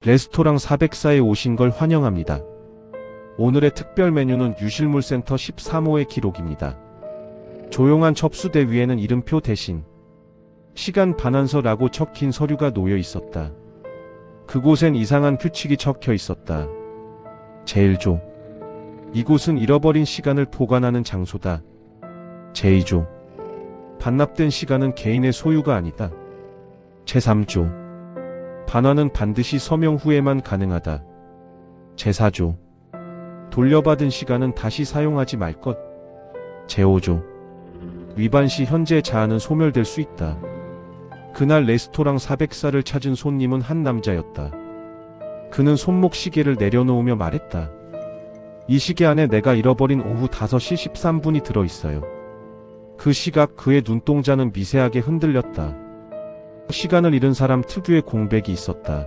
레스토랑 404에 오신 걸 환영합니다. 오늘의 특별 메뉴는 유실물센터 13호의 기록입니다. 조용한 접수대 위에는 이름표 대신 시간 반환서라고 적힌 서류가 놓여 있었다. 그곳엔 이상한 규칙이 적혀 있었다. 제1조. 이곳은 잃어버린 시간을 보관하는 장소다. 제2조. 반납된 시간은 개인의 소유가 아니다. 제3조. 반환은 반드시 서명 후에만 가능하다. 제4조. 돌려받은 시간은 다시 사용하지 말 것. 제5조. 위반 시 현재 자아는 소멸될 수 있다. 그날 레스토랑 404를 찾은 손님은 한 남자였다. 그는 손목 시계를 내려놓으며 말했다. 이 시계 안에 내가 잃어버린 오후 5시 13분이 들어있어요. 그 시각 그의 눈동자는 미세하게 흔들렸다. 시간을 잃은 사람 특유의 공백이 있었다.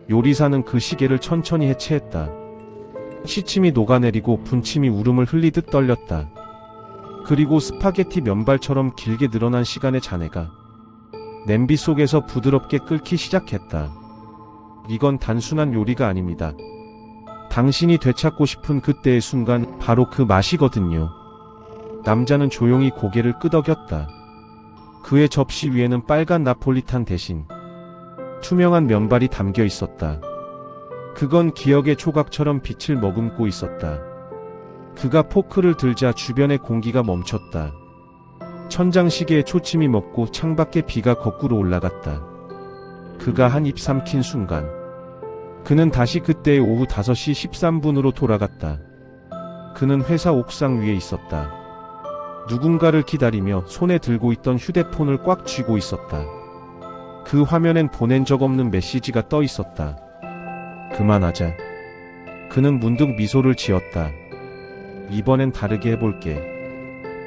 요리사는 그 시계를 천천히 해체했다. 시침이 녹아내리고 분침이 울음을 흘리듯 떨렸다. 그리고 스파게티 면발처럼 길게 늘어난 시간의 잔해가 냄비 속에서 부드럽게 끓기 시작했다. 이건 단순한 요리가 아닙니다. 당신이 되찾고 싶은 그때의 순간, 바로 그 맛이거든요. 남자는 조용히 고개를 끄덕였다. 그의 접시 위에는 빨간 나폴리탄 대신 투명한 면발이 담겨 있었다. 그건 기억의 조각처럼 빛을 머금고 있었다. 그가 포크를 들자 주변의 공기가 멈췄다. 천장 시계에 초침이 먹고 창밖에 비가 거꾸로 올라갔다. 그가 한 입 삼킨 순간 그는 다시 그때의 오후 5시 13분으로 돌아갔다. 그는 회사 옥상 위에 있었다. 누군가를 기다리며 손에 들고 있던 휴대폰을 꽉 쥐고 있었다. 그 화면엔 보낸 적 없는 메시지가 떠 있었다. 그만하자. 그는 문득 미소를 지었다. 이번엔 다르게 해볼게.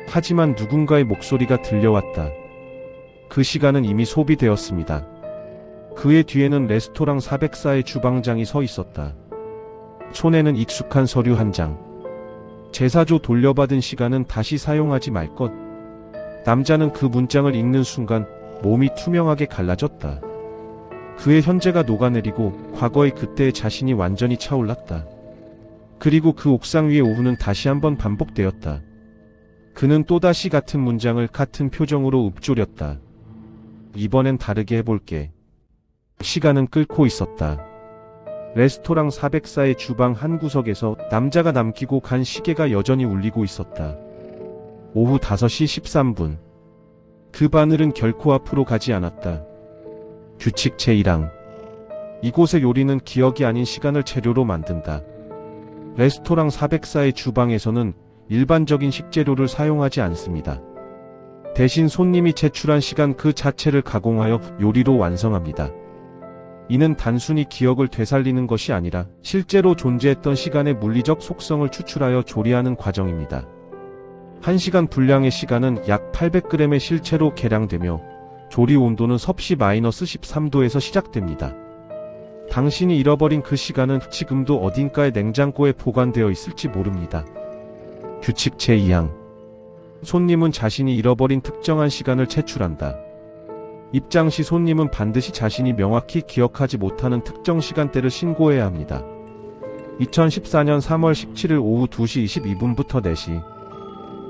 하지만 누군가의 목소리가 들려왔다. 그 시간은 이미 소비되었습니다. 그의 뒤에는 레스토랑 404의 주방장이 서 있었다. 손에는 익숙한 서류 한 장. 제4조 돌려받은 시간은 다시 사용하지 말 것. 남자는 그 문장을 읽는 순간 몸이 투명하게 갈라졌다. 그의 현재가 녹아내리고 과거의 그때의 자신이 완전히 차올랐다. 그리고 그 옥상 위의 오후는 다시 한번 반복되었다. 그는 또다시 같은 문장을 같은 표정으로 읊조렸다. 이번엔 다르게 해볼게. 시간은 끓고 있었다. 레스토랑 404의 주방 한 구석에서 남자가 남기고 간 시계가 여전히 울리고 있었다. 오후 5시 13분. 그 바늘은 결코 앞으로 가지 않았다. 규칙 제1항. 이곳의 요리는 기억이 아닌 시간을 재료로 만든다. 레스토랑 404의 주방에서는 일반적인 식재료를 사용하지 않습니다. 대신 손님이 제출한 시간 그 자체를 가공하여 요리로 완성합니다. 이는 단순히 기억을 되살리는 것이 아니라 실제로 존재했던 시간의 물리적 속성을 추출하여 조리하는 과정입니다. 1시간 분량의 시간은 약 800g의 실체로 계량되며 조리 온도는 섭씨 마이너스 13도에서 시작됩니다. 당신이 잃어버린 그 시간은 지금도 어딘가의 냉장고에 보관되어 있을지 모릅니다. 규칙 제2항. 손님은 자신이 잃어버린 특정한 시간을 제출한다. 입장 시 손님은 반드시 자신이 명확히 기억하지 못하는 특정 시간대를 신고해야 합니다. 2014년 3월 17일 오후 2시 22분부터 4시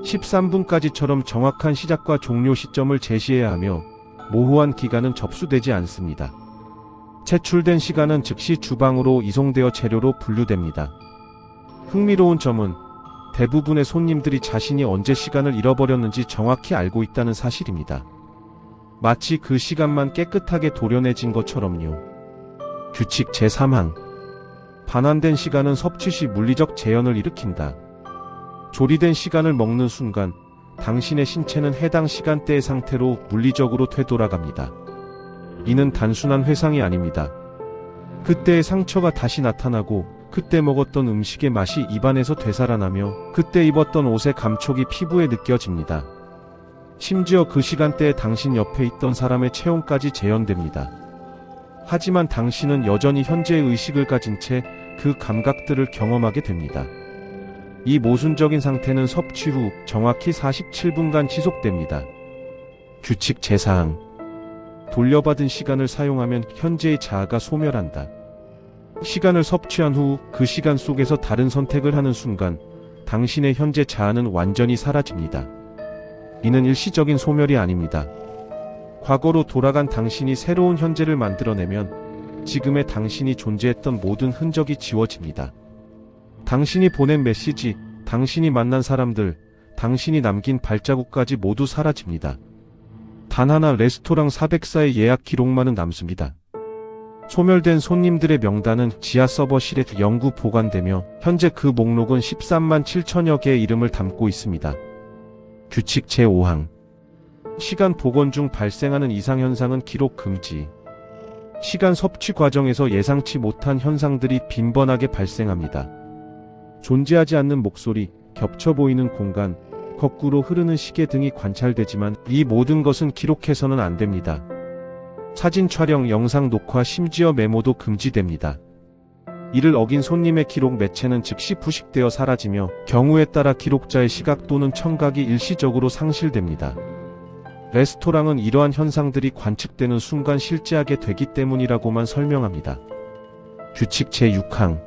13분까지처럼 정확한 시작과 종료 시점을 제시해야 하며 모호한 기간은 접수되지 않습니다. 제출된 시간은 즉시 주방으로 이송되어 재료로 분류됩니다. 흥미로운 점은 대부분의 손님들이 자신이 언제 시간을 잃어버렸는지 정확히 알고 있다는 사실입니다. 마치 그 시간만 깨끗하게 도려내진 것처럼요. 규칙 제3항. 반환된 시간은 섭취 시 물리적 재현을 일으킨다. 조리된 시간을 먹는 순간 당신의 신체는 해당 시간대의 상태로 물리적으로 되돌아갑니다. 이는 단순한 회상이 아닙니다. 그때의 상처가 다시 나타나고 그때 먹었던 음식의 맛이 입안에서 되살아나며 그때 입었던 옷의 감촉이 피부에 느껴집니다. 심지어 그 시간대에 당신 옆에 있던 사람의 체온까지 재현됩니다. 하지만 당신은 여전히 현재의 의식을 가진 채 그 감각들을 경험하게 됩니다. 이 모순적인 상태는 섭취 후 정확히 47분간 지속됩니다. 규칙 제4항. 돌려받은 시간을 사용하면 현재의 자아가 소멸한다. 시간을 섭취한 후 그 시간 속에서 다른 선택을 하는 순간 당신의 현재 자아는 완전히 사라집니다. 이는 일시적인 소멸이 아닙니다. 과거로 돌아간 당신이 새로운 현재를 만들어내면 지금의 당신이 존재했던 모든 흔적이 지워집니다. 당신이 보낸 메시지, 당신이 만난 사람들, 당신이 남긴 발자국까지 모두 사라집니다. 단 하나 레스토랑 404의 예약 기록만은 남습니다. 소멸된 손님들의 명단은 지하 서버실에 영구 보관되며 현재 그 목록은 13만 7천여 개의 이름을 담고 있습니다. 규칙 제5항. 시간 복원 중 발생하는 이상현상은 기록 금지. 시간 섭취 과정에서 예상치 못한 현상들이 빈번하게 발생합니다. 존재하지 않는 목소리, 겹쳐 보이는 공간, 거꾸로 흐르는 시계 등이 관찰되지만 이 모든 것은 기록해서는 안 됩니다. 사진 촬영, 영상 녹화, 심지어 메모도 금지됩니다. 이를 어긴 손님의 기록 매체는 즉시 부식되어 사라지며 경우에 따라 기록자의 시각 또는 청각이 일시적으로 상실됩니다. 레스토랑은 이러한 현상들이 관측되는 순간 실제하게 되기 때문이라고만 설명합니다. 규칙 제6항.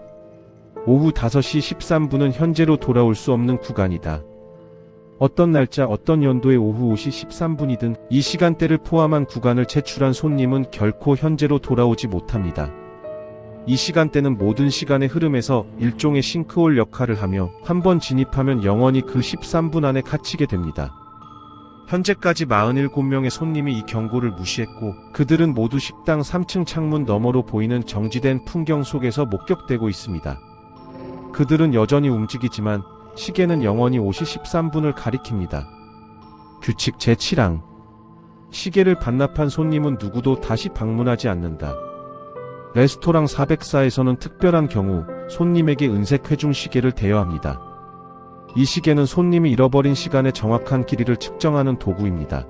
오후 5시 13분은 현재로 돌아올 수 없는 구간이다. 어떤 날짜, 어떤 연도의 오후 5시 13분이든 이 시간대를 포함한 구간을 제출한 손님은 결코 현재로 돌아오지 못합니다. 이 시간대는 모든 시간의 흐름에서 일종의 싱크홀 역할을 하며 한번 진입하면 영원히 그 13분 안에 갇히게 됩니다. 현재까지 47명의 손님이 이 경고를 무시했고 그들은 모두 식당 3층 창문 너머로 보이는 정지된 풍경 속에서 목격되고 있습니다. 그들은 여전히 움직이지만 시계는 영원히 5시 13분을 가리킵니다. 규칙 제7항. 시계를 반납한 손님은 누구도 다시 방문하지 않는다. 레스토랑 404에서는 특별한 경우 손님에게 은색 회중 시계를 대여합니다. 이 시계는 손님이 잃어버린 시간의 정확한 길이를 측정하는 도구입니다.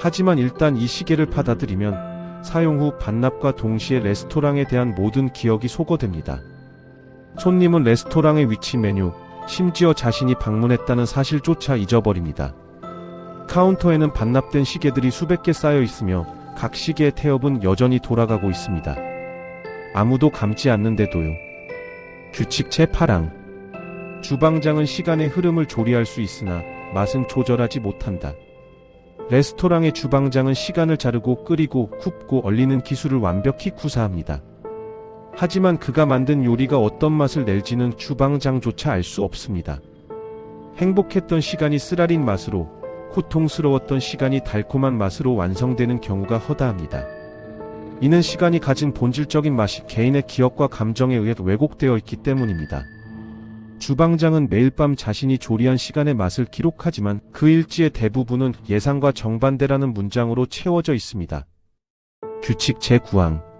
하지만 일단 이 시계를 받아들이면 사용 후 반납과 동시에 레스토랑에 대한 모든 기억이 소거됩니다. 손님은 레스토랑의 위치, 메뉴, 심지어 자신이 방문했다는 사실조차 잊어버립니다. 카운터에는 반납된 시계들이 수백 개 쌓여 있으며 각 시계의 태엽은 여전히 돌아가고 있습니다. 아무도 감지 않는데도요. 규칙 제8항. 주방장은 시간의 흐름을 조리할 수 있으나 맛은 조절하지 못한다. 레스토랑의 주방장은 시간을 자르고 끓이고 굽고 얼리는 기술을 완벽히 구사합니다. 하지만 그가 만든 요리가 어떤 맛을 낼지는 주방장조차 알 수 없습니다. 행복했던 시간이 쓰라린 맛으로, 고통스러웠던 시간이 달콤한 맛으로 완성되는 경우가 허다합니다. 이는 시간이 가진 본질적인 맛이 개인의 기억과 감정에 의해 왜곡되어 있기 때문입니다. 주방장은 매일 밤 자신이 조리한 시간의 맛을 기록하지만 그 일지의 대부분은 예상과 정반대라는 문장으로 채워져 있습니다. 규칙 제9항.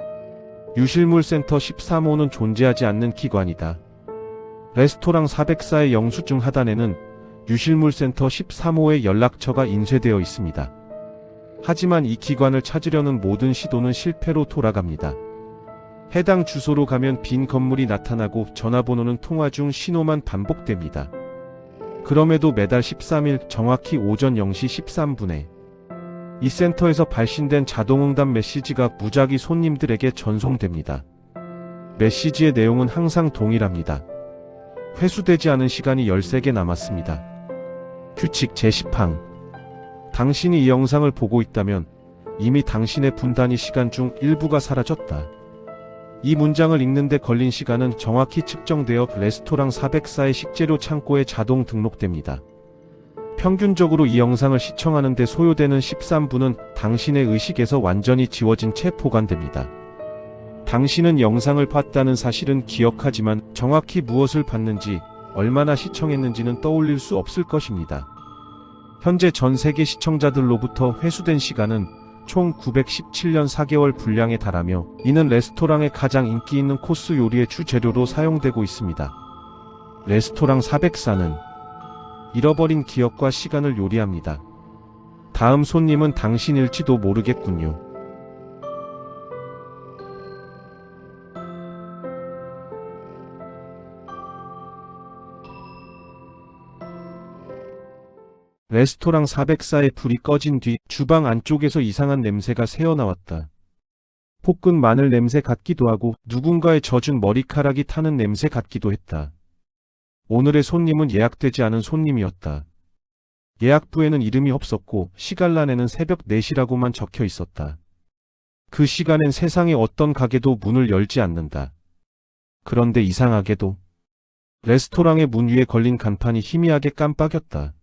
유실물 센터 13호는 존재하지 않는 기관이다. 레스토랑 404의 영수증 하단에는 유실물 센터 13호의 연락처가 인쇄되어 있습니다. 하지만 이 기관을 찾으려는 모든 시도는 실패로 돌아갑니다. 해당 주소로 가면 빈 건물이 나타나고 전화번호는 통화 중 신호만 반복됩니다. 그럼에도 매달 13일 정확히 오전 0시 13분에 이 센터에서 발신된 자동응답 메시지가 무작위 손님들에게 전송됩니다. 메시지의 내용은 항상 동일합니다. 회수되지 않은 시간이 13개 남았습니다. 규칙 제10항. 당신이 이 영상을 보고 있다면 이미 당신의 분단위 시간 중 일부가 사라졌다. 이 문장을 읽는데 걸린 시간은 정확히 측정되어 레스토랑 404의 식재료 창고에 자동 등록됩니다. 평균적으로 이 영상을 시청하는데 소요되는 13분은 당신의 의식에서 완전히 지워진 채 보관됩니다. 당신은 영상을 봤다는 사실은 기억하지만 정확히 무엇을 봤는지, 얼마나 시청했는지는 떠올릴 수 없을 것입니다. 현재 전 세계 시청자들로부터 회수된 시간은 총 917년 4개월 분량에 달하며 이는 레스토랑의 가장 인기 있는 코스 요리의 주재료로 사용되고 있습니다. 레스토랑 404는 잃어버린 기억과 시간을 요리합니다. 다음 손님은 당신일지도 모르겠군요. 레스토랑 404의 불이 꺼진 뒤 주방 안쪽에서 이상한 냄새가 새어나왔다. 볶은 마늘 냄새 같기도 하고 누군가의 젖은 머리카락이 타는 냄새 같기도 했다. 오늘의 손님은 예약되지 않은 손님이었다. 예약부에는 이름이 없었고 시간란에는 새벽 4시라고만 적혀 있었다. 그 시간엔 세상의 어떤 가게도 문을 열지 않는다. 그런데 이상하게도 레스토랑의 문 위에 걸린 간판이 희미하게 깜빡였다.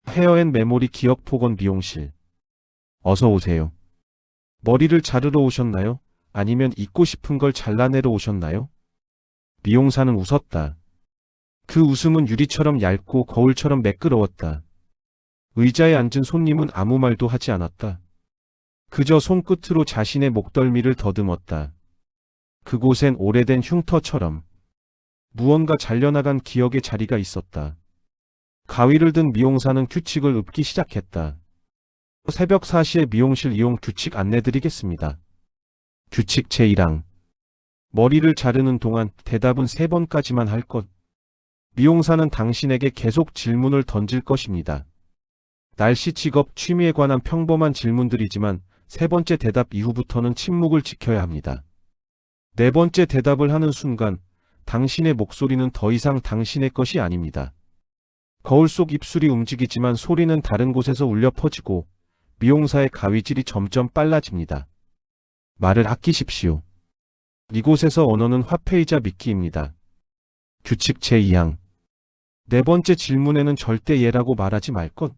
헤어앤메모리 기억폭언 미용실. 어서 오세요. 머리를 자르러 오셨나요? 아니면 잊고 싶은 걸 잘라내러 오셨나요? 미용사는 웃었다. 그 웃음은 유리처럼 얇고 거울처럼 매끄러웠다. 의자에 앉은 손님은 아무 말도 하지 않았다. 그저 손끝으로 자신의 목덜미를 더듬었다. 그곳엔 오래된 흉터처럼 무언가 잘려나간 기억의 자리가 있었다. 가위를 든 미용사는 규칙을 읊기 시작했다. 새벽 4시에 미용실 이용 규칙 안내드리겠습니다. 규칙 제1항. 머리를 자르는 동안 대답은 3번까지만 할 것. 미용사는 당신에게 계속 질문을 던질 것입니다. 날씨, 직업, 취미에 관한 평범한 질문들이지만 3번째 대답 이후부터는 침묵을 지켜야 합니다. 4번째 대답을 하는 순간 당신의 목소리는 더 이상 당신의 것이 아닙니다. 거울 속 입술이 움직이지만 소리는 다른 곳에서 울려 퍼지고 미용사의 가위질이 점점 빨라집니다. 말을 아끼십시오. 이곳에서 언어는 화폐이자 미끼입니다. 규칙 제2항. 4번째 질문에는 절대 예라고 말하지 말 것.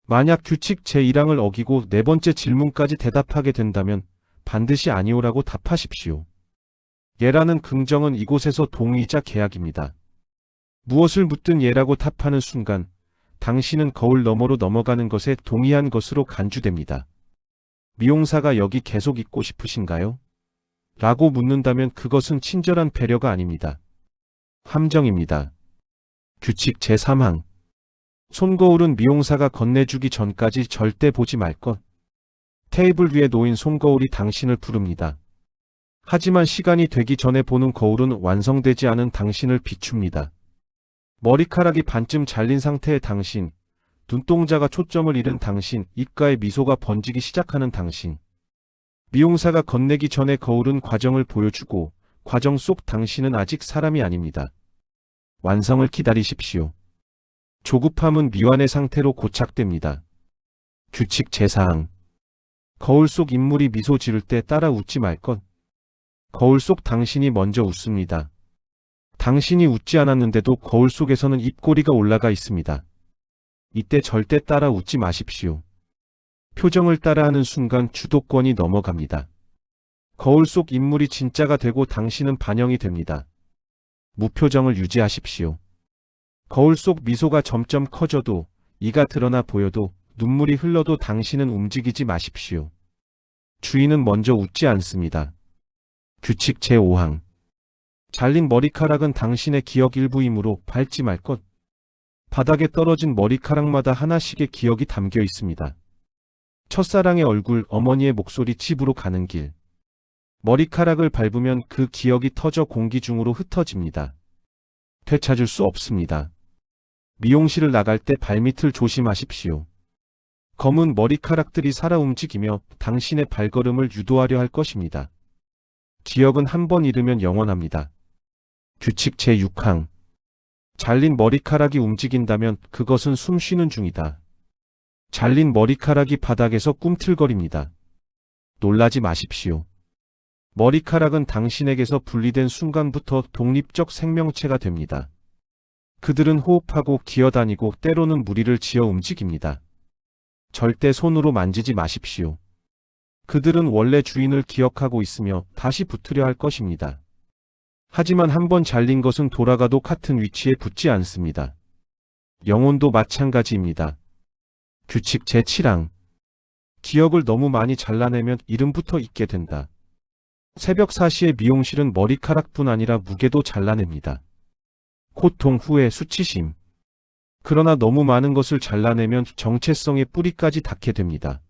만약 규칙 제1항을 어기고 4번째 질문까지 대답하게 된다면 반드시 아니오라고 답하십시오. 예라는 긍정은 이곳에서 동의이자 계약입니다. 무엇을 묻든 예라고 답하는 순간 당신은 거울 너머로 넘어가는 것에 동의한 것으로 간주됩니다. 미용사가 여기 계속 있고 싶으신가요? 라고 묻는다면 그것은 친절한 배려가 아닙니다. 함정입니다. 규칙 제3항. 손거울은 미용사가 건네주기 전까지 절대 보지 말 것. 테이블 위에 놓인 손거울이 당신을 부릅니다. 하지만 시간이 되기 전에 보는 거울은 완성되지 않은 당신을 비춥니다. 머리카락이 반쯤 잘린 상태의 당신, 눈동자가 초점을 잃은 당신, 입가에 미소가 번지기 시작하는 당신. 미용사가 건네기 전에 거울은 과정을 보여주고 과정 속 당신은 아직 사람이 아닙니다. 완성을 기다리십시오. 조급함은 미완의 상태로 고착됩니다. 규칙 제4항. 거울 속 인물이 미소 지을 때 따라 웃지 말 것. 거울 속 당신이 먼저 웃습니다. 당신이 웃지 않았는데도 거울 속에서는 입꼬리가 올라가 있습니다. 이때 절대 따라 웃지 마십시오. 표정을 따라하는 순간 주도권이 넘어갑니다. 거울 속 인물이 진짜가 되고 당신은 반영이 됩니다. 무표정을 유지하십시오. 거울 속 미소가 점점 커져도, 이가 드러나 보여도, 눈물이 흘러도 당신은 움직이지 마십시오. 주인은 먼저 웃지 않습니다. 규칙 제5항. 잘린 머리카락은 당신의 기억 일부이므로 밟지 말 것. 바닥에 떨어진 머리카락마다 하나씩의 기억이 담겨 있습니다. 첫사랑의 얼굴, 어머니의 목소리, 집으로 가는 길. 머리카락을 밟으면 그 기억이 터져 공기 중으로 흩어집니다. 되찾을 수 없습니다. 미용실을 나갈 때 발밑을 조심하십시오. 검은 머리카락들이 살아 움직이며 당신의 발걸음을 유도하려 할 것입니다. 기억은 한 번 잃으면 영원합니다. 규칙 제6항. 잘린 머리카락이 움직인다면 그것은 숨 쉬는 중이다. 잘린 머리카락이 바닥에서 꿈틀거립니다. 놀라지 마십시오. 머리카락은 당신에게서 분리된 순간부터 독립적 생명체가 됩니다. 그들은 호흡하고 기어다니고 때로는 무리를 지어 움직입니다. 절대 손으로 만지지 마십시오. 그들은 원래 주인을 기억하고 있으며 다시 붙으려 할 것입니다. 하지만 한번 잘린 것은 돌아가도 같은 위치에 붙지 않습니다. 영혼도 마찬가지입니다. 규칙 제7항. 기억을 너무 많이 잘라내면 이름부터 잊게 된다. 새벽 4시에 미용실은 머리카락뿐 아니라 무게도 잘라냅니다. 고통, 후회, 수치심. 그러나 너무 많은 것을 잘라내면 정체성의 뿌리까지 닿게 됩니다.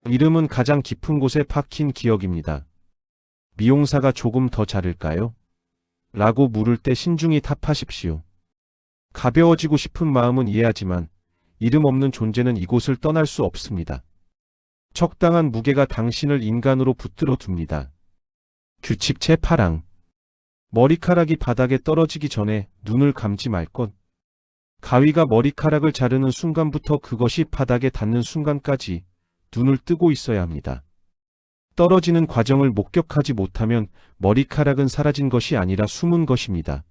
이름은 가장 깊은 곳에 박힌 기억입니다. 미용사가 조금 더 자를까요? 라고 물을 때 신중히 답하십시오. 가벼워지고 싶은 마음은 이해하지만 이름 없는 존재는 이곳을 떠날 수 없습니다. 적당한 무게가 당신을 인간으로 붙들어 둡니다. 규칙 제8항. 머리카락이 바닥에 떨어지기 전에 눈을 감지 말 것. 가위가 머리카락을 자르는 순간부터 그것이 바닥에 닿는 순간까지 눈을 뜨고 있어야 합니다. 떨어지는 과정을 목격하지 못하면 머리카락은 사라진 것이 아니라 숨은 것입니다.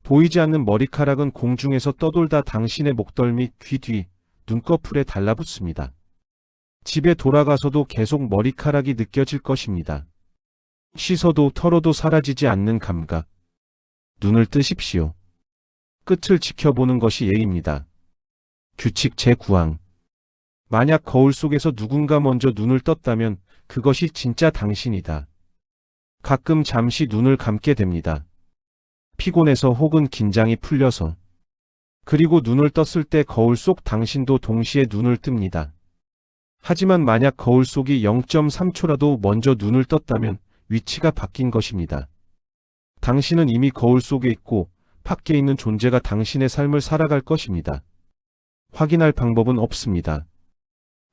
보이지 않는 머리카락은 공중에서 떠돌다 당신의 목덜 및 귀 뒤, 눈꺼풀에 달라붙습니다. 집에 돌아가서도 계속 머리카락이 느껴질 것입니다. 씻어도 털어도 사라지지 않는 감각. 눈을 뜨십시오. 끝을 지켜보는 것이 예입니다. 규칙 제9항. 만약 거울 속에서 누군가 먼저 눈을 떴다면 그것이 진짜 당신이다. 가끔 잠시 눈을 감게 됩니다. 피곤해서 혹은 긴장이 풀려서. 그리고 눈을 떴을 때 거울 속 당신도 동시에 눈을 뜹니다. 하지만 만약 거울 속이 0.3초라도 먼저 눈을 떴다면 위치가 바뀐 것입니다. 당신은 이미 거울 속에 있고 밖에 있는 존재가 당신의 삶을 살아갈 것입니다. 확인할 방법은 없습니다.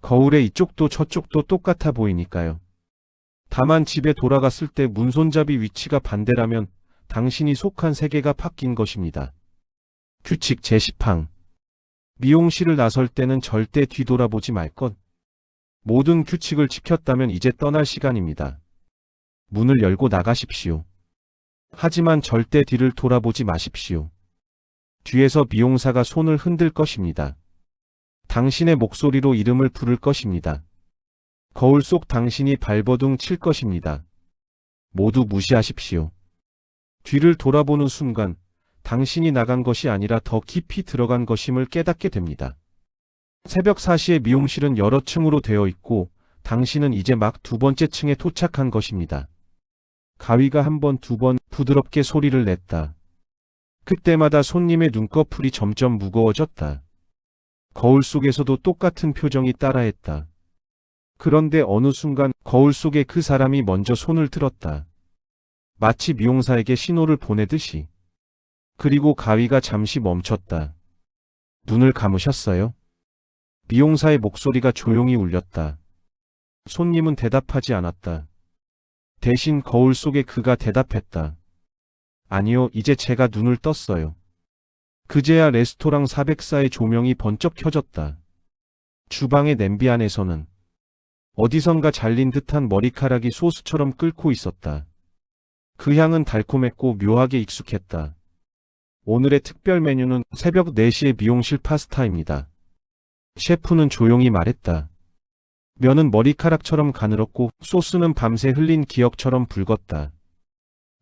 거울의 이쪽도 저쪽도 똑같아 보이니까요. 다만 집에 돌아갔을 때 문손잡이 위치가 반대라면 당신이 속한 세계가 바뀐 것입니다. 규칙 제10항. 미용실을 나설 때는 절대 뒤돌아보지 말 것. 모든 규칙을 지켰다면 이제 떠날 시간입니다. 문을 열고 나가십시오. 하지만 절대 뒤를 돌아보지 마십시오. 뒤에서 미용사가 손을 흔들 것입니다. 당신의 목소리로 이름을 부를 것입니다. 거울 속 당신이 발버둥 칠 것입니다. 모두 무시하십시오. 뒤를 돌아보는 순간 당신이 나간 것이 아니라 더 깊이 들어간 것임을 깨닫게 됩니다. 새벽 4시에 미용실은 여러 층으로 되어 있고 당신은 이제 막 두 번째 층에 도착한 것입니다. 가위가 한 번, 두 번 부드럽게 소리를 냈다. 그때마다 손님의 눈꺼풀이 점점 무거워졌다. 거울 속에서도 똑같은 표정이 따라했다. 그런데 어느 순간 거울 속에 그 사람이 먼저 손을 들었다. 마치 미용사에게 신호를 보내듯이. 그리고 가위가 잠시 멈췄다. 눈을 감으셨어요? 미용사의 목소리가 조용히 울렸다. 손님은 대답하지 않았다. 대신 거울 속에 그가 대답했다. 아니요, 이제 제가 눈을 떴어요. 그제야 레스토랑 404의 조명이 번쩍 켜졌다. 주방의 냄비 안에서는 어디선가 잘린 듯한 머리카락이 소스처럼 끓고 있었다. 그 향은 달콤했고 묘하게 익숙했다. 오늘의 특별 메뉴는 새벽 4시의 미용실 파스타입니다. 셰프는 조용히 말했다. 면은 머리카락처럼 가늘었고 소스는 밤새 흘린 기억처럼 붉었다.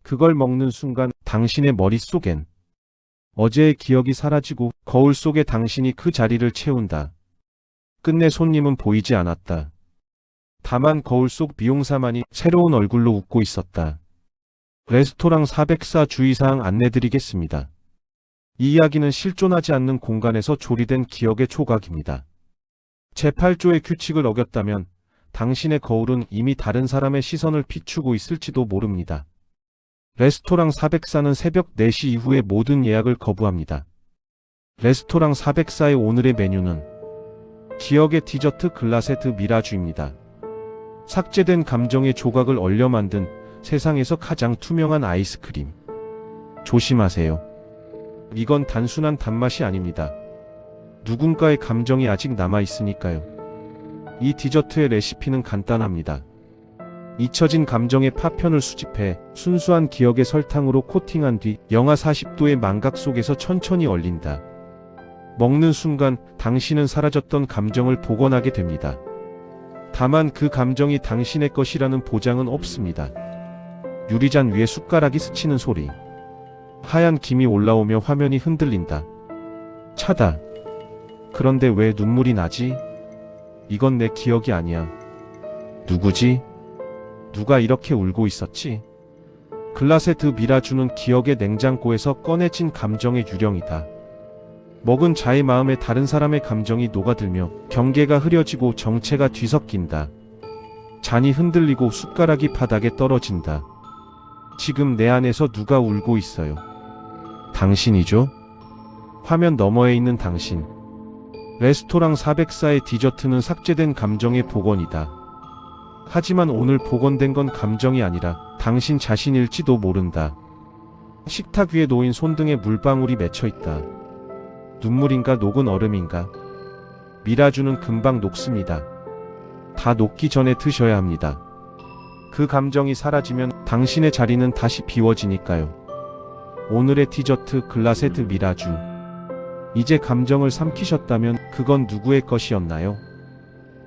그걸 먹는 순간 당신의 머릿속엔 어제의 기억이 사라지고 거울 속에 당신이 그 자리를 채운다. 끝내 손님은 보이지 않았다. 다만 거울 속 미용사만이 새로운 얼굴로 웃고 있었다. 레스토랑 404 주의사항 안내드리겠습니다. 이 이야기는 실존하지 않는 공간에서 조리된 기억의 조각입니다. 제8조의 규칙을 어겼다면 당신의 거울은 이미 다른 사람의 시선을 비추고 있을지도 모릅니다. 레스토랑 404는 새벽 4시 이후의 모든 예약을 거부합니다. 레스토랑 404의 오늘의 메뉴는 기억의 디저트 글라세트 미라주입니다. 삭제된 감정의 조각을 얼려 만든 세상에서 가장 투명한 아이스크림. 조심하세요. 이건 단순한 단맛이 아닙니다. 누군가의 감정이 아직 남아있으니까요. 이 디저트의 레시피는 간단합니다. 잊혀진 감정의 파편을 수집해 순수한 기억의 설탕으로 코팅한 뒤 영하 40도의 망각 속에서 천천히 얼린다. 먹는 순간 당신은 사라졌던 감정을 복원하게 됩니다. 다만 그 감정이 당신의 것이라는 보장은 없습니다. 유리잔 위에 숟가락이 스치는 소리. 하얀 김이 올라오며 화면이 흔들린다. 차다. 그런데 왜 눈물이 나지? 이건 내 기억이 아니야. 누구지? 누가 이렇게 울고 있었지? 글라세트 미라주는 기억의 냉장고에서 꺼내진 감정의 유령이다. 먹은 자의 마음에 다른 사람의 감정이 녹아들며 경계가 흐려지고 정체가 뒤섞인다. 잔이 흔들리고 숟가락이 바닥에 떨어진다. 지금 내 안에서 누가 울고 있어요? 당신이죠? 화면 너머에 있는 당신. 레스토랑 404의 디저트는 삭제된 감정의 복원이다. 하지만 오늘 복원된 건 감정이 아니라 당신 자신일지도 모른다. 식탁 위에 놓인 손등에 물방울이 맺혀 있다. 눈물인가 녹은 얼음인가? 미라주는 금방 녹습니다. 다 녹기 전에 드셔야 합니다. 그 감정이 사라지면 당신의 자리는 다시 비워지니까요. 오늘의 디저트 글라세드 미라주. 이제 감정을 삼키셨다면 그건 누구의 것이었나요?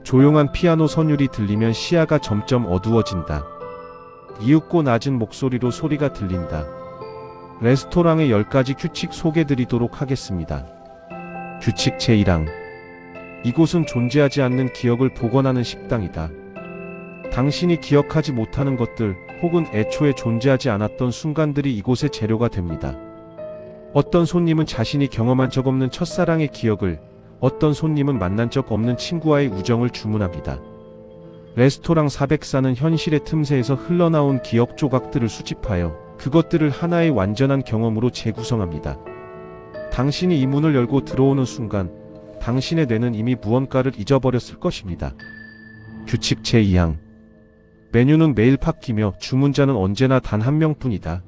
조용한 피아노 선율이 들리면 시야가 점점 어두워진다. 이윽고 낮은 목소리로 소리가 들린다. 레스토랑의 10가지 규칙 소개드리도록 하겠습니다. 규칙 제1항. 이곳은 존재하지 않는 기억을 복원하는 식당이다. 당신이 기억하지 못하는 것들 혹은 애초에 존재하지 않았던 순간들이 이곳의 재료가 됩니다. 어떤 손님은 자신이 경험한 적 없는 첫사랑의 기억을, 어떤 손님은 만난 적 없는 친구와의 우정을 주문합니다. 레스토랑 404는 현실의 틈새에서 흘러나온 기억 조각들을 수집하여 그것들을 하나의 완전한 경험으로 재구성합니다. 당신이 이 문을 열고 들어오는 순간 당신의 뇌는 이미 무언가를 잊어버렸을 것입니다. 규칙 제2항. 메뉴는 매일 바뀌며 주문자는 언제나 단 한 명뿐이다.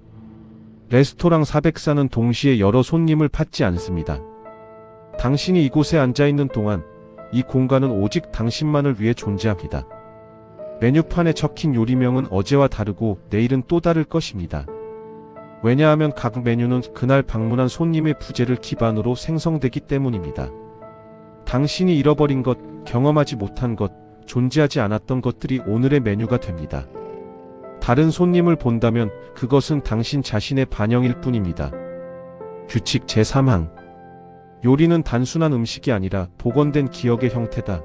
레스토랑 404는 동시에 여러 손님을 받지 않습니다. 당신이 이곳에 앉아있는 동안 이 공간은 오직 당신만을 위해 존재합니다. 메뉴판에 적힌 요리명은 어제와 다르고 내일은 또 다를 것입니다. 왜냐하면 각 메뉴는 그날 방문한 손님의 부재를 기반으로 생성되기 때문입니다. 당신이 잃어버린 것, 경험하지 못한 것, 존재하지 않았던 것들이 오늘의 메뉴가 됩니다. 다른 손님을 본다면 그것은 당신 자신의 반영일 뿐입니다. 규칙 제3항. 요리는 단순한 음식이 아니라 복원된 기억의 형태다.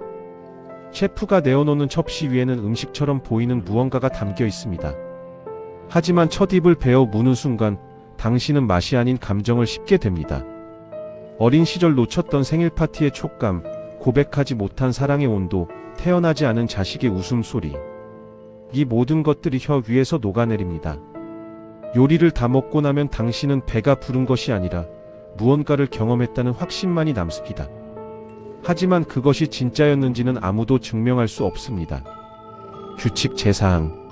셰프가 내어놓는 접시 위에는 음식처럼 보이는 무언가가 담겨 있습니다. 하지만 첫 입을 베어 무는 순간 당신은 맛이 아닌 감정을 씹게 됩니다. 어린 시절 놓쳤던 생일 파티의 촉감, 고백하지 못한 사랑의 온도, 태어나지 않은 자식의 웃음소리. 이 모든 것들이 혀 위에서 녹아내립니다. 요리를 다 먹고 나면 당신은 배가 부른 것이 아니라 무언가를 경험했다는 확신만이 남습니다. 하지만 그것이 진짜였는지는 아무도 증명할 수 없습니다. 규칙 제4항.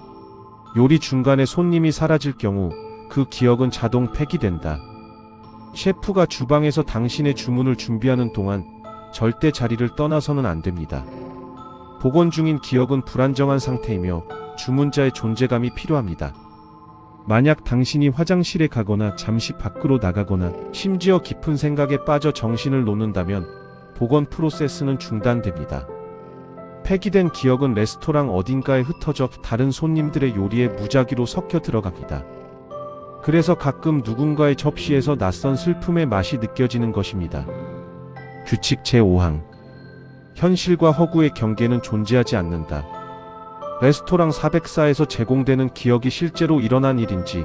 요리 중간에 손님이 사라질 경우 그 기억은 자동 폐기된다. 셰프가 주방에서 당신의 주문을 준비하는 동안 절대 자리를 떠나서는 안 됩니다. 복원 중인 기억은 불안정한 상태이며 주문자의 존재감이 필요합니다. 만약 당신이 화장실에 가거나 잠시 밖으로 나가거나 심지어 깊은 생각에 빠져 정신을 놓는다면 복원 프로세스는 중단됩니다. 폐기된 기억은 레스토랑 어딘가에 흩어져 다른 손님들의 요리에 무작위로 섞여 들어갑니다. 그래서 가끔 누군가의 접시에서 낯선 슬픔의 맛이 느껴지는 것입니다. 규칙 제5항. 현실과 허구의 경계는 존재하지 않는다. 레스토랑 404에서 제공되는 기억이 실제로 일어난 일인지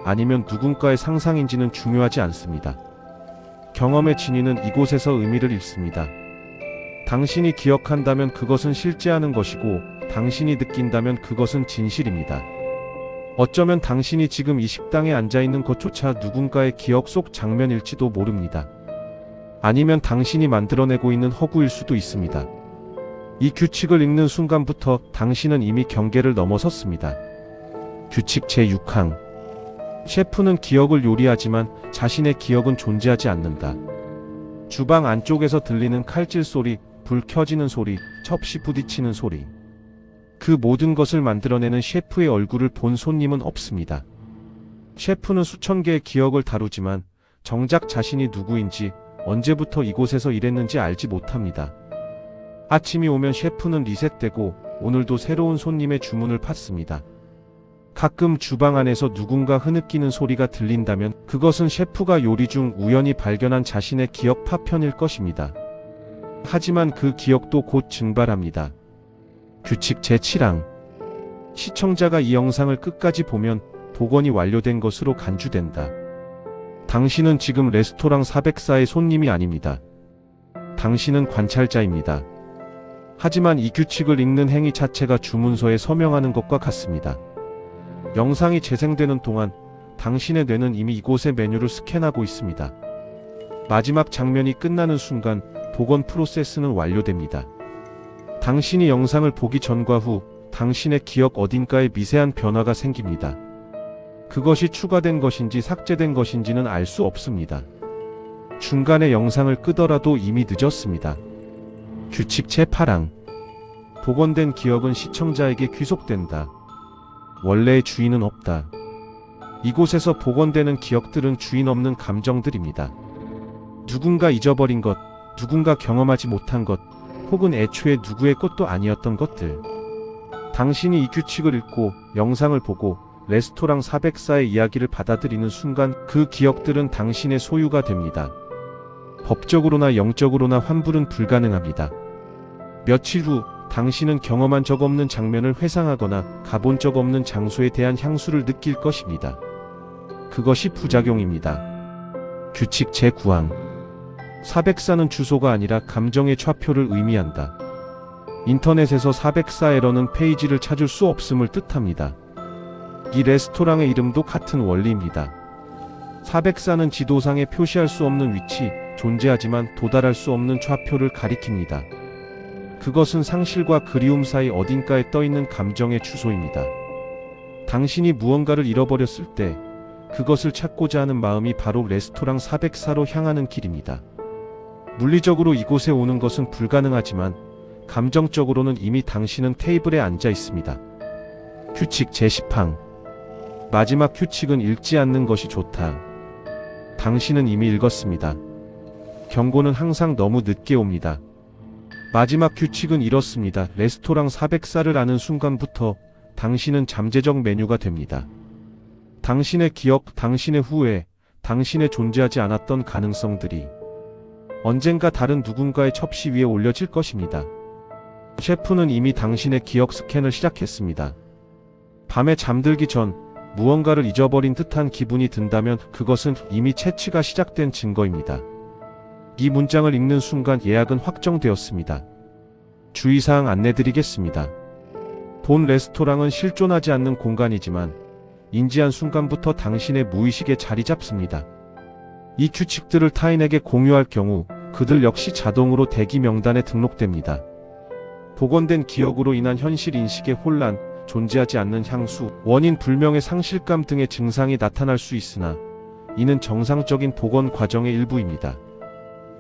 아니면 누군가의 상상인지는 중요하지 않습니다. 경험의 진위는 이곳에서 의미를 잃습니다. 당신이 기억한다면 그것은 실제하는 것이고 당신이 느낀다면 그것은 진실입니다. 어쩌면 당신이 지금 이 식당에 앉아있는 것조차 누군가의 기억 속 장면일지도 모릅니다. 아니면 당신이 만들어내고 있는 허구일 수도 있습니다. 이 규칙을 읽는 순간부터 당신은 이미 경계를 넘어섰습니다. 규칙 제6항. 셰프는 기억을 요리하지만 자신의 기억은 존재하지 않는다. 주방 안쪽에서 들리는 칼질 소리, 불 켜지는 소리, 접시 부딪히는 소리. 그 모든 것을 만들어내는 셰프의 얼굴을 본 손님은 없습니다. 셰프는 수천 개의 기억을 다루지만 정작 자신이 누구인지 언제부터 이곳에서 일했는지 알지 못합니다. 아침이 오면 셰프는 리셋되고 오늘도 새로운 손님의 주문을 받습니다. 가끔 주방 안에서 누군가 흐느끼는 소리가 들린다면 그것은 셰프가 요리 중 우연히 발견한 자신의 기억 파편일 것입니다. 하지만 그 기억도 곧 증발합니다. 규칙 제7항. 시청자가 이 영상을 끝까지 보면 복원이 완료된 것으로 간주된다. 당신은 지금 레스토랑 404의 손님이 아닙니다. 당신은 관찰자입니다. 하지만 이 규칙을 읽는 행위 자체가 주문서에 서명하는 것과 같습니다. 영상이 재생되는 동안 당신의 뇌는 이미 이곳의 메뉴를 스캔하고 있습니다. 마지막 장면이 끝나는 순간 복원 프로세스는 완료됩니다. 당신이 영상을 보기 전과 후 당신의 기억 어딘가에 미세한 변화가 생깁니다. 그것이 추가된 것인지 삭제된 것인지는 알 수 없습니다. 중간에 영상을 끄더라도 이미 늦었습니다. 규칙 제8항. 복원된 기억은 시청자에게 귀속된다. 원래의 주인은 없다. 이곳에서 복원되는 기억들은 주인 없는 감정들입니다. 누군가 잊어버린 것, 누군가 경험하지 못한 것, 혹은 애초에 누구의 것도 아니었던 것들. 당신이 이 규칙을 읽고 영상을 보고 레스토랑 404의 이야기를 받아들이는 순간 그 기억들은 당신의 소유가 됩니다. 법적으로나 영적으로나 환불은 불가능합니다. 며칠 후 당신은 경험한 적 없는 장면을 회상하거나 가본 적 없는 장소에 대한 향수를 느낄 것입니다. 그것이 부작용입니다. 규칙 제9항. 404는 주소가 아니라 감정의 좌표를 의미한다. 인터넷에서 404 에러는 페이지를 찾을 수 없음을 뜻합니다. 이 레스토랑의 이름도 같은 원리입니다. 404는 지도상에 표시할 수 없는 위치, 존재하지만 도달할 수 없는 좌표를 가리킵니다. 그것은 상실과 그리움 사이 어딘가에 떠있는 감정의 주소입니다. 당신이 무언가를 잃어버렸을 때 그것을 찾고자 하는 마음이 바로 레스토랑 404로 향하는 길입니다. 물리적으로 이곳에 오는 것은 불가능하지만 감정적으로는 이미 당신은 테이블에 앉아 있습니다. 규칙 제10항. 마지막 규칙은 읽지 않는 것이 좋다. 당신은 이미 읽었습니다. 경고는 항상 너무 늦게 옵니다. 마지막 규칙은 이렇습니다. 레스토랑 404를 아는 순간부터 당신은 잠재적 메뉴가 됩니다. 당신의 기억, 당신의 후회, 당신의 존재하지 않았던 가능성들이 언젠가 다른 누군가의 접시 위에 올려질 것입니다. 셰프는 이미 당신의 기억 스캔을 시작했습니다. 밤에 잠들기 전 무언가를 잊어버린 듯한 기분이 든다면 그것은 이미 채취가 시작된 증거입니다. 이 문장을 읽는 순간 예약은 확정되었습니다. 주의사항 안내드리겠습니다. 본 레스토랑은 실존하지 않는 공간이지만 인지한 순간부터 당신의 무의식에 자리 잡습니다. 이 규칙들을 타인에게 공유할 경우 그들 역시 자동으로 대기 명단에 등록됩니다. 복원된 기억으로 인한 현실 인식의 혼란, 존재하지 않는 향수, 원인 불명의 상실감 등의 증상이 나타날 수 있으나 이는 정상적인 복원 과정의 일부입니다.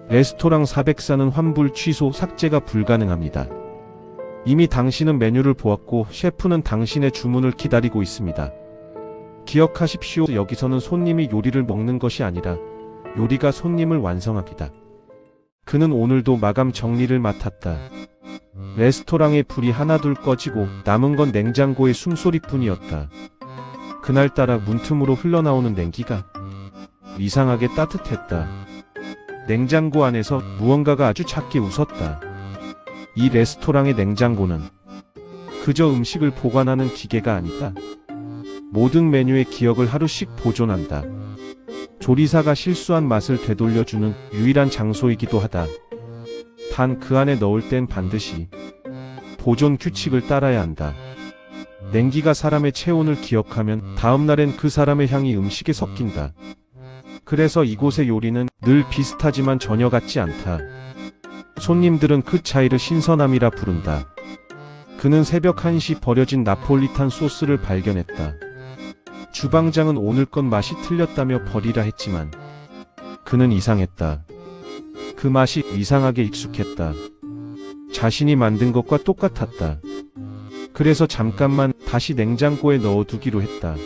레스토랑 404는 환불, 취소, 삭제가 불가능합니다. 이미 당신은 메뉴를 보았고 셰프는 당신의 주문을 기다리고 있습니다. 기억하십시오. 여기서는 손님이 요리를 먹는 것이 아니라 요리가 손님을 완성합니다. 그는 오늘도 마감 정리를 맡았다. 레스토랑의 불이 하나둘 꺼지고 남은 건 냉장고의 숨소리뿐이었다. 그날따라 문틈으로 흘러나오는 냉기가 이상하게 따뜻했다. 냉장고 안에서 무언가가 아주 작게 웃었다. 이 레스토랑의 냉장고는 그저 음식을 보관하는 기계가 아니다. 모든 메뉴의 기억을 하루씩 보존한다. 조리사가 실수한 맛을 되돌려주는 유일한 장소이기도 하다. 단 그 안에 넣을 땐 반드시 보존 규칙을 따라야 한다. 냉기가 사람의 체온을 기억하면 다음날엔 그 사람의 향이 음식에 섞인다. 그래서 이곳의 요리는 늘 비슷하지만 전혀 같지 않다. 손님들은 그 차이를 신선함이라 부른다. 그는 새벽 1시 버려진 나폴리탄 소스를 발견했다. 주방장은 오늘 건 맛이 틀렸다며 버리라 했지만 그는 이상했다. 그 맛이 이상하게 익숙했다. 자신이 만든 것과 똑같았다. 그래서 잠깐만 다시 냉장고에 넣어두기로 했다.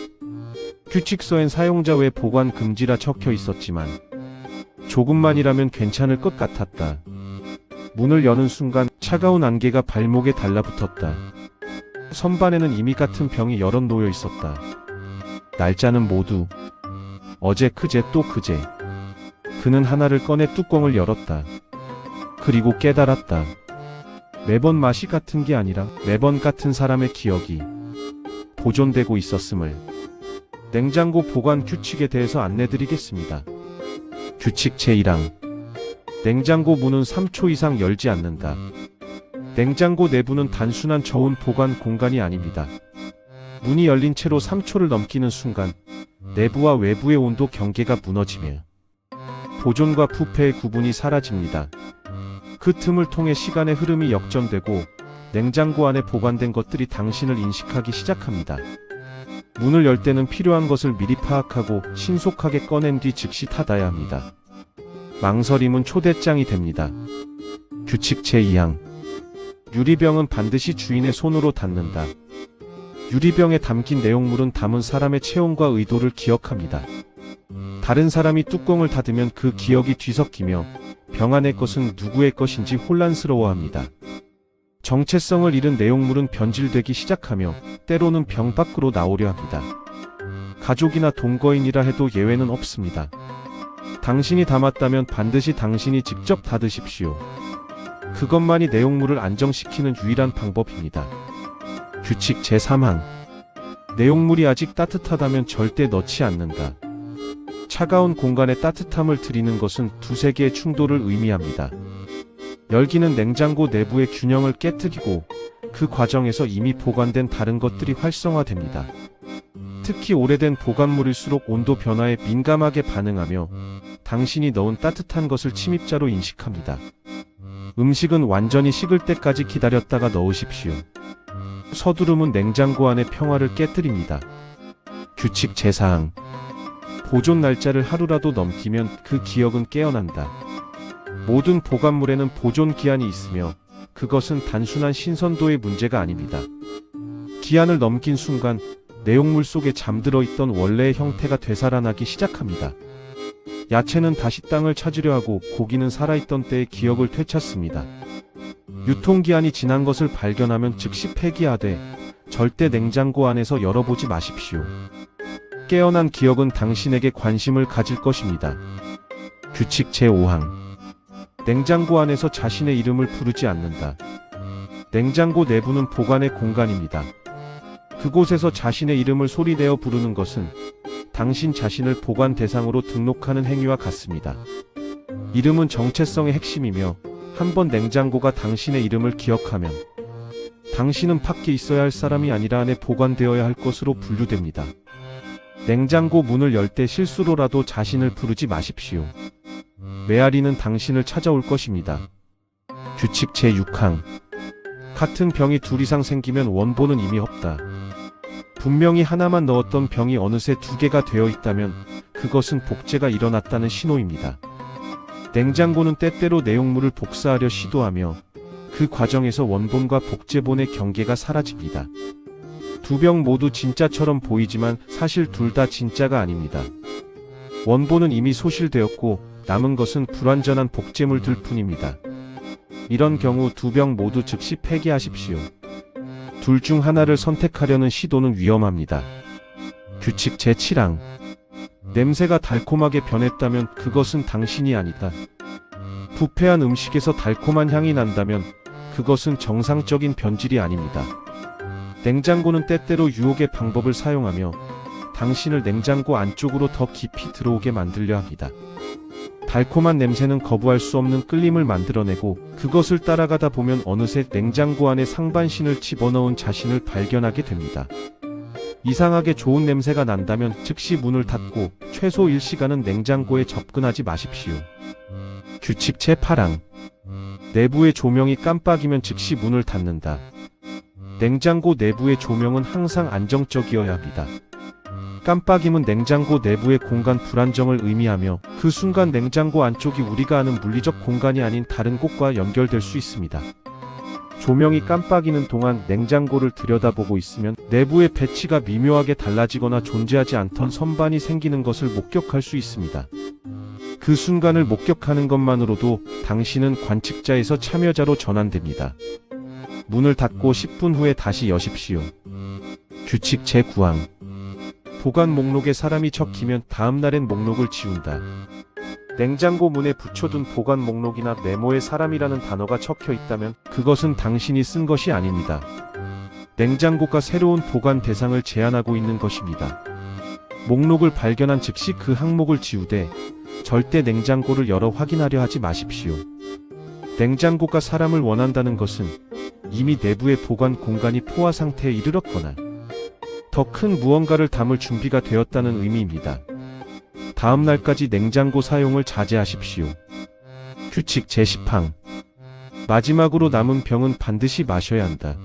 규칙서엔 사용자 외 보관 금지라 적혀 있었지만 조금만이라면 괜찮을 것 같았다. 문을 여는 순간 차가운 안개가 발목에 달라붙었다. 선반에는 이미 같은 병이 여럿 놓여 있었다. 날짜는 모두 어제, 그제, 또 그제. 그는 하나를 꺼내 뚜껑을 열었다. 그리고 깨달았다. 매번 맛이 같은 게 아니라 매번 같은 사람의 기억이 보존되고 있었음을. 냉장고 보관 규칙에 대해서 안내드리겠습니다. 규칙 제1항. 냉장고 문은 3초 이상 열지 않는다. 냉장고 내부는 단순한 저온 보관 공간이 아닙니다. 문이 열린 채로 3초를 넘기는 순간 내부와 외부의 온도 경계가 무너지며 보존과 부패의 구분이 사라집니다. 그 틈을 통해 시간의 흐름이 역전되고 냉장고 안에 보관된 것들이 당신을 인식하기 시작합니다. 문을 열 때는 필요한 것을 미리 파악하고 신속하게 꺼낸 뒤 즉시 닫아야 합니다. 망설임은 초대장이 됩니다. 규칙 제2항. 유리병은 반드시 주인의 손으로 닫는다. 유리병에 담긴 내용물은 담은 사람의 체온과 의도를 기억합니다. 다른 사람이 뚜껑을 닫으면 그 기억이 뒤섞이며 병 안의 것은 누구의 것인지 혼란스러워합니다. 정체성을 잃은 내용물은 변질되기 시작하며 때로는 병 밖으로 나오려 합니다. 가족이나 동거인이라 해도 예외는 없습니다. 당신이 담았다면 반드시 당신이 직접 닫으십시오. 그것만이 내용물을 안정시키는 유일한 방법입니다. 규칙 제3항. 내용물이 아직 따뜻하다면 절대 넣지 않는다. 차가운 공간에 따뜻함을 드리는 것은 두세 개의 충돌을 의미합니다. 열기는 냉장고 내부의 균형을 깨뜨리고 그 과정에서 이미 보관된 다른 것들이 활성화됩니다. 특히 오래된 보관물일수록 온도 변화에 민감하게 반응하며 당신이 넣은 따뜻한 것을 침입자로 인식합니다. 음식은 완전히 식을 때까지 기다렸다가 넣으십시오. 서두름은 냉장고 안의 평화를 깨뜨립니다. 규칙 제4항. 보존 날짜를 하루라도 넘기면 그 기억은 깨어난다. 모든 보관물에는 보존 기한이 있으며 그것은 단순한 신선도의 문제가 아닙니다. 기한을 넘긴 순간 내용물 속에 잠들어 있던 원래의 형태가 되살아나기 시작합니다. 야채는 다시 땅을 찾으려 하고 고기는 살아있던 때의 기억을 되찾습니다. 유통기한이 지난 것을 발견하면 즉시 폐기하되 절대 냉장고 안에서 열어보지 마십시오. 깨어난 기억은 당신에게 관심을 가질 것입니다. 규칙 제5항. 냉장고 안에서 자신의 이름을 부르지 않는다. 냉장고 내부는 보관의 공간입니다. 그곳에서 자신의 이름을 소리내어 부르는 것은 당신 자신을 보관 대상으로 등록하는 행위와 같습니다. 이름은 정체성의 핵심이며 한번 냉장고가 당신의 이름을 기억하면 당신은 밖에 있어야 할 사람이 아니라 안에 보관되어야 할 것으로 분류됩니다. 냉장고 문을 열 때 실수로라도 자신을 부르지 마십시오. 메아리는 당신을 찾아올 것입니다. 규칙 제6항. 같은 병이 둘 이상 생기면 원본은 이미 없다. 분명히 하나만 넣었던 병이 어느새 두 개가 되어 있다면 그것은 복제가 일어났다는 신호입니다. 냉장고는 때때로 내용물을 복사하려 시도하며 그 과정에서 원본과 복제본의 경계가 사라집니다. 두 병 모두 진짜처럼 보이지만 사실 둘 다 진짜가 아닙니다. 원본은 이미 소실되었고 남은 것은 불완전한 복제물들 뿐입니다. 이런 경우 두 병 모두 즉시 폐기하십시오. 둘 중 하나를 선택하려는 시도는 위험합니다. 규칙 제7항. 냄새가 달콤하게 변했다면 그것은 당신이 아니다. 부패한 음식에서 달콤한 향이 난다면 그것은 정상적인 변질이 아닙니다. 냉장고는 때때로 유혹의 방법을 사용하며 당신을 냉장고 안쪽으로 더 깊이 들어오게 만들려 합니다. 달콤한 냄새는 거부할 수 없는 끌림을 만들어내고 그것을 따라가다 보면 어느새 냉장고 안에 상반신을 집어넣은 자신을 발견하게 됩니다. 이상하게 좋은 냄새가 난다면 즉시 문을 닫고 최소 1시간은 냉장고에 접근하지 마십시오. 규칙 제8항. 내부의 조명이 깜빡이면 즉시 문을 닫는다. 냉장고 내부의 조명은 항상 안정적이어야 합니다. 깜빡임은 냉장고 내부의 공간 불안정을 의미하며 그 순간 냉장고 안쪽이 우리가 아는 물리적 공간이 아닌 다른 곳과 연결될 수 있습니다. 조명이 깜빡이는 동안 냉장고를 들여다보고 있으면 내부의 배치가 미묘하게 달라지거나 존재하지 않던 선반이 생기는 것을 목격할 수 있습니다. 그 순간을 목격하는 것만으로도 당신은 관측자에서 참여자로 전환됩니다. 문을 닫고 10분 후에 다시 여십시오. 규칙 제9항. 보관 목록에 사람이 적히면 다음날엔 목록을 지운다. 냉장고 문에 붙여둔 보관 목록이나 메모에 사람이라는 단어가 적혀 있다면 그것은 당신이 쓴 것이 아닙니다. 냉장고가 새로운 보관 대상을 제한하고 있는 것입니다. 목록을 발견한 즉시 그 항목을 지우되 절대 냉장고를 열어 확인하려 하지 마십시오. 냉장고가 사람을 원한다는 것은 이미 내부의 보관 공간이 포화 상태에 이르렀거나 더 큰 무언가를 담을 준비가 되었다는 의미입니다. 다음 날까지 냉장고 사용을 자제하십시오. 규칙 제10항. 마지막으로 남은 병은 반드시 마셔야 한다.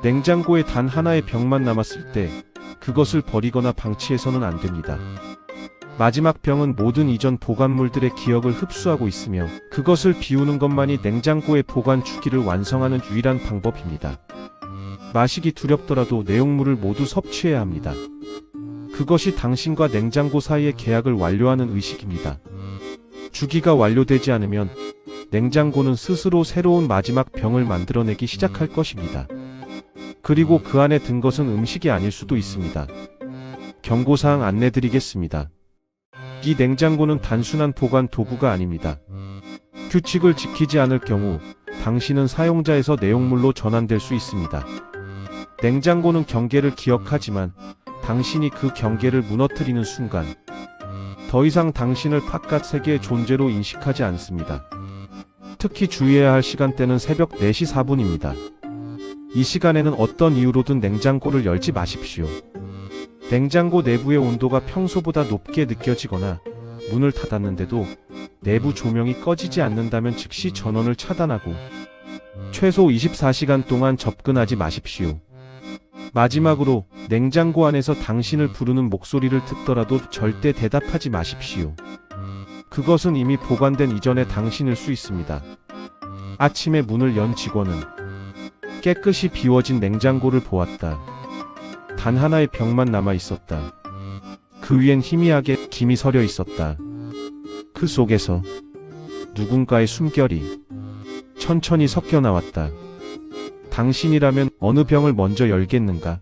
냉장고에 단 하나의 병만 남았을 때 그것을 버리거나 방치해서는 안 됩니다. 마지막 병은 모든 이전 보관물들의 기억을 흡수하고 있으며 그것을 비우는 것만이 냉장고의 보관 주기를 완성하는 유일한 방법입니다. 마시기 두렵더라도 내용물을 모두 섭취해야 합니다. 그것이 당신과 냉장고 사이의 계약을 완료하는 의식입니다. 주기가 완료되지 않으면 냉장고는 스스로 새로운 마지막 병을 만들어내기 시작할 것입니다. 그리고 그 안에 든 것은 음식이 아닐 수도 있습니다. 경고사항 안내드리겠습니다. 이 냉장고는 단순한 보관 도구가 아닙니다. 규칙을 지키지 않을 경우 당신은 사용자에서 내용물로 전환될 수 있습니다. 냉장고는 경계를 기억하지만 당신이 그 경계를 무너뜨리는 순간 더 이상 당신을 바깥 세계의 존재로 인식하지 않습니다. 특히 주의해야 할 시간대는 새벽 4시 4분입니다. 이 시간에는 어떤 이유로든 냉장고를 열지 마십시오. 냉장고 내부의 온도가 평소보다 높게 느껴지거나 문을 닫았는데도 내부 조명이 꺼지지 않는다면 즉시 전원을 차단하고 최소 24시간 동안 접근하지 마십시오. 마지막으로 냉장고 안에서 당신을 부르는 목소리를 듣더라도 절대 대답하지 마십시오. 그것은 이미 보관된 이전의 당신일 수 있습니다. 아침에 문을 연 직원은 깨끗이 비워진 냉장고를 보았다. 단 하나의 병만 남아 있었다. 그 위엔 희미하게 김이 서려 있었다. 그 속에서 누군가의 숨결이 천천히 섞여 나왔다. 당신이라면 어느 병을 먼저 열겠는가?